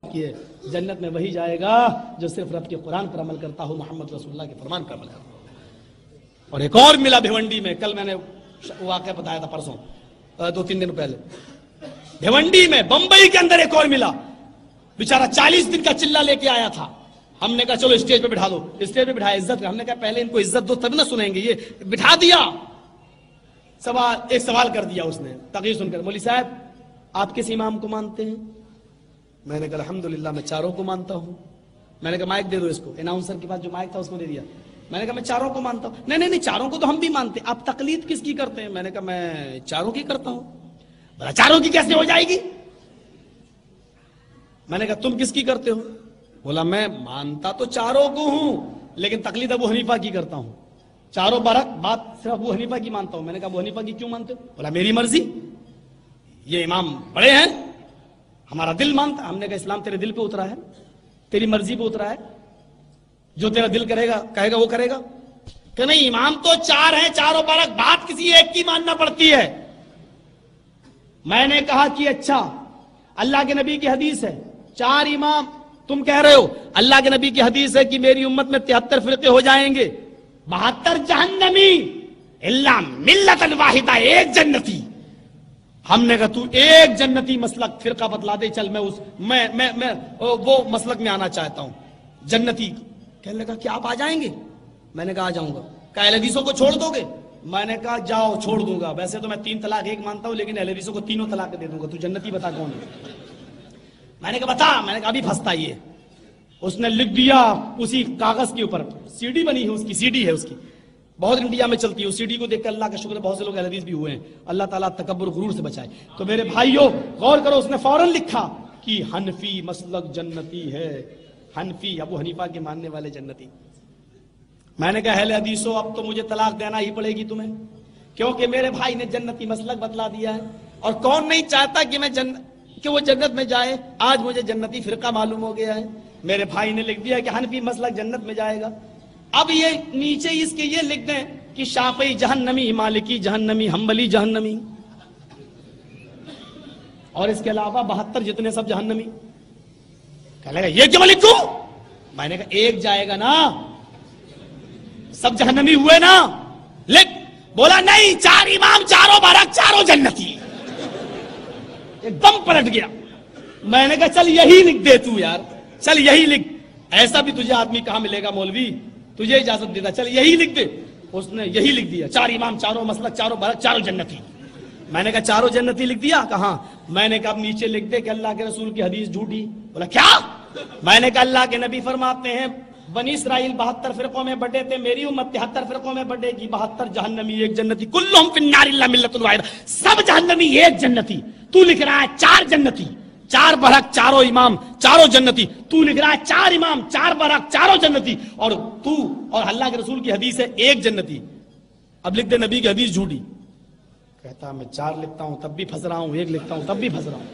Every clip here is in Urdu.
کیے جنت میں وہی جائے گا جو صرف رب کے قرآن پر عمل کرتا ہو، محمد رسول اللہ کے فرمان پر عمل کرتا ہو۔ اور ایک اور ملا بھیونڈی میں، کل میں نے واقعہ بتایا تھا پرسوں 2-3 دن پہلے، بھیونڈی میں بمبئی کے اندر ایک اور ملا، بیچارہ 40 دن کا چلہ لے کے آیا تھا۔ ہم نے کہا چلو اسٹیج پہ بٹھا دو، اسٹیج پہ بٹھایا، عزت کا، ہم نے کہا پہلے ان کو عزت دو تب نہ سنیں گے، یہ بٹھا دیا۔ ایک سوال کر دیا اس نے تقریر سن کر، مولوی صاحب آپ کس امام کو مانتے ہیں؟ میں نے کہا الحمدللہ میں چاروں کو مانتا ہوں۔ میں نے کہا مائک دے دو اس کو، اناؤنسر کے پاس جو مائک تھا اس کو دے دیا۔ میں نے کہا میں چاروں کو مانتا ہوں۔ نہیں چاروں کو تو ہم بھی مانتے، آپ تقلید کس کی کرتے ہیں؟ میں نے کہا میں چاروں کی کرتا ہوں۔ بولا چاروں کی کیسے ہو جائے گی؟ میں نے کہا تم کس کی کرتے ہو؟ بولا میں مانتا تو چاروں کو ہوں لیکن تقلید ابو حنیفہ کی کرتا ہوں، چاروں برک بات صرف ابو حنیفہ کی مانتا ہوں۔ میں نے کہا ابو حنیفہ کی کیوں مانتے ہو؟ بولا میری مرضی، یہ امام بڑے ہیں، ہمارا دل مانتا ہے۔ ہم نے کہا اسلام تیرے دل پہ اترا ہے، تیری مرضی پہ اترا ہے، جو تیرا دل کرے گا کہے گا وہ کرے گا کہ نہیں؟ امام تو چار ہیں، چاروں برک بات کسی ایک کی ماننا پڑتی ہے۔ میں نے کہا کہ اچھا اللہ کے نبی کی حدیث ہے 4 امام، تم کہہ رہے ہو اللہ کے نبی کی حدیث ہے کہ میری امت میں 73 فرقے ہو جائیں گے، 72 جہنمی الا ملۃ واحدہ، ایک جنتی۔ ہم نے کہا تو ایک جنتی مسلک فرقہ بتلا دے، چل میں وہ مسلک میں آنا چاہتا ہوں جنتی۔ کہنے لگا کہ آپ آ جائیں گے؟ میں نے کہا آ جاؤں گا۔ کہا اہل حدیثوں کو چھوڑ دو گے؟ میں نے کہا جاؤ چھوڑ دوں گا، ویسے تو میں 3 طلاق 1 مانتا ہوں لیکن اہل حدیثوں کو 3 طلاق دے دوں گا، تو جنتی بتا کون ہے؟ میں نے کہا بتا۔ میں نے کہا ابھی پھنستا یہ۔ اس نے لکھ دیا اسی کاغذ کے اوپر، سی ڈی بنی ہے اس کی، سی ڈی ہے اس کی، بہت انڈیا میں چلتی ہے، اس سی ڈی کو دیکھ کر اللہ کا شکر ہے بہت سے لوگ اہل حدیث بھی ہوئے ہیں، اللہ تعالیٰ تکبر غرور سے بچائے۔ تو میرے بھائیوں غور کرو، اس نے فوراً لکھا کہ حنفی مسلک جنتی ہے، حنفی ابو حنیفہ کے ماننے والے جنتی۔ میں نے کہا اہل حدیثوں اب تو مجھے طلاق دینا ہی پڑے گی تمہیں، کیونکہ میرے بھائی نے جنتی مسلک بتلا دیا ہے، اور کون نہیں چاہتا کہ میں کہ وہ جنت میں جائے؟ آج مجھے جنتی فرقہ معلوم ہو گیا ہے۔ میرے بھائی نے لکھ دیا کہ حنفی مسلک جنت میں جائے گا۔ اب یہ نیچے اس کے یہ لکھ دیں کہ شافعی جہنمی، مالکی جہنمی، حنبلی جہنمی، اور اس کے علاوہ 72 جتنے سب جہنمی۔ کہنے لگا یہ کیوں لکھوں؟ میں نے کہا ایک جائے گا نا، سب جہنمی ہوئے نا، لکھ۔ بولا نہیں، 4 امام، چاروں برک، چاروں جنتی۔ ایک دم پلٹ گیا۔ میں نے کہا چل یہی لکھ دے تو یار، چل یہی لکھ، ایسا بھی تجھے آدمی کہاں ملے گا مولوی، تجھے اجازت دیتا، چل یہی لکھ دے۔ اس نے یہی لکھ دیا، 4 امام، چاروں مسلک، چاروں برک، چاروں جنتی۔ میں نے کہا چاروں جنتی لکھ دیا؟ کہاں؟ میں نے کہا اب نیچے لکھ دے کہ اللہ کے رسول کی حدیث جھوٹی۔ بولا کیا؟ میں نے کہا اللہ کے نبی فرماتے ہیں بنی اسرائیل 72 فرقوں میں بٹے تھے، میری امت 73 فرقوں میں بٹے گی، 72 جہنمی ایک جنتی، کلہم فی النار الا ملۃ واحدہ، سب جہنمی ایک جنتی۔ تو لکھ رہا ہے 4 جنتی، 4 برحق، چاروں امام، چاروں جنتی۔ تو لکھ رہا ہے 4 امام، 4 برحق، چاروں جنتی، اور تو اور اللہ کے رسول کی حدیث ہے ایک جنتی۔ اب لکھ دے نبی کی حدیث جھوٹی۔ کہتا میں 4 لکھتا ہوں تب بھی پھنس رہا ہوں، 1 لکھتا ہوں تب بھی پھنس رہا ہوں۔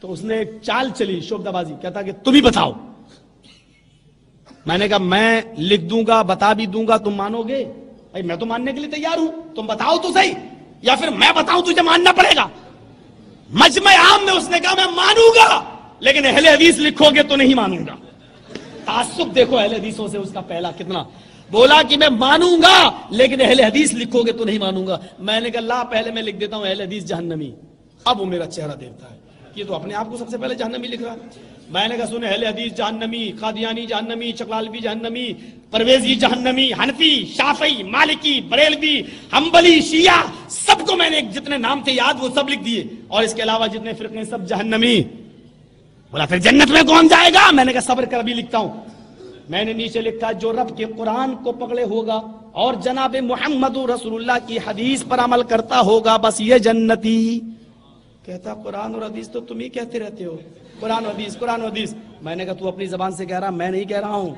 تو اس نے ایک چال چلی شعبدہ بازی، کہتا کہ تم ہی بتاؤ۔ میں نے کہا میں لکھ دوں گا، بتا بھی دوں گا، تم مانو گے؟ بھائی میں تو ماننے کے لیے تیار ہوں، تم بتاؤ تو صحیح، یا پھر میں بتاؤں تجھے ماننا پڑے گا۔ مجمع عام میں اس نے کہا میں مانوں گا لیکن اہل حدیث لکھو گے تو نہیں مانوں گا۔ تعصب دیکھو اہل حدیثوں سے اس کا پہلا کتنا۔ بولا کہ میں مانوں گا لیکن اہل حدیث لکھو گے تو نہیں مانوں گا۔ میں نے کہا لا پہلے میں لکھ دیتا ہوں اہل حدیث جہنمی۔ اب وہ میرا چہرہ دیکھتا ہے، یہ تو اپنے آپ کو سب سے پہلے جہنمی لکھ رہا ہے۔ میں نے کہا سن، اہل حدیث جہنمی، قادیانی جہنمی، چکلالوی جہنمی، پرویزی جہنمی، حنفی، شافعی، مالکی، بریلوی، حنبلی، شیعہ، سب کو میں نے جتنے نام تھے یاد وہ سب لکھ دیے، اور اس کے علاوہ جتنے فرقے سب جہنمی۔ بولا پھر جنت میں کون جائے گا؟ میں نے کہا صبر کر ابھی لکھتا ہوں۔ میں نے نیچے لکھا جو رب کے قرآن کو پکڑے ہوگا اور جناب محمد رسول اللہ کی حدیث پر عمل کرتا ہوگا بس یہ جنتی۔ کہتا قرآن اور حدیث تو تم ہی کہتے رہتے ہو، قرآن و حدیث، قرآن و حدیث۔ میں نے کہا تو اپنی زبان سے کہہ رہا، میں نہیں کہہ رہا ہوں،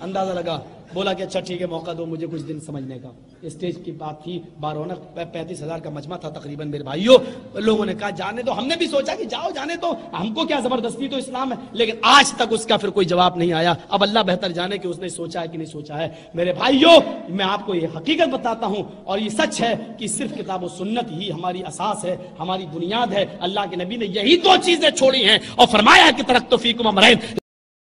اندازہ لگا۔ بولا کہ اچھا ٹھیک ہے، موقع دو مجھے کچھ دن سمجھنے کا۔ اسٹیج کی بات تھی، بارونق 35,000 کا مجمع تھا تقریباً میرے بھائیوں. لوگوں نے کہا جانے دو، ہم نے بھی سوچا کہ جاؤ جانے دو، ہم کو کیا زبردستی، تو اسلام ہے. لیکن آج تک اس کا پھر کوئی جواب نہیں آیا. اب اللہ بہتر جانے کہ اس نے سوچا ہے کہ نہیں سوچا ہے. میرے بھائیوں میں آپ کو یہ حقیقت بتاتا ہوں اور یہ سچ ہے کہ صرف کتاب و سنت ہی ہماری اساس ہے، ہماری بنیاد ہے. اللہ کے نبی نے یہی دو چیزیں چھوڑی ہیں اور فرمایا ہے کہ ترکت فیکم امرین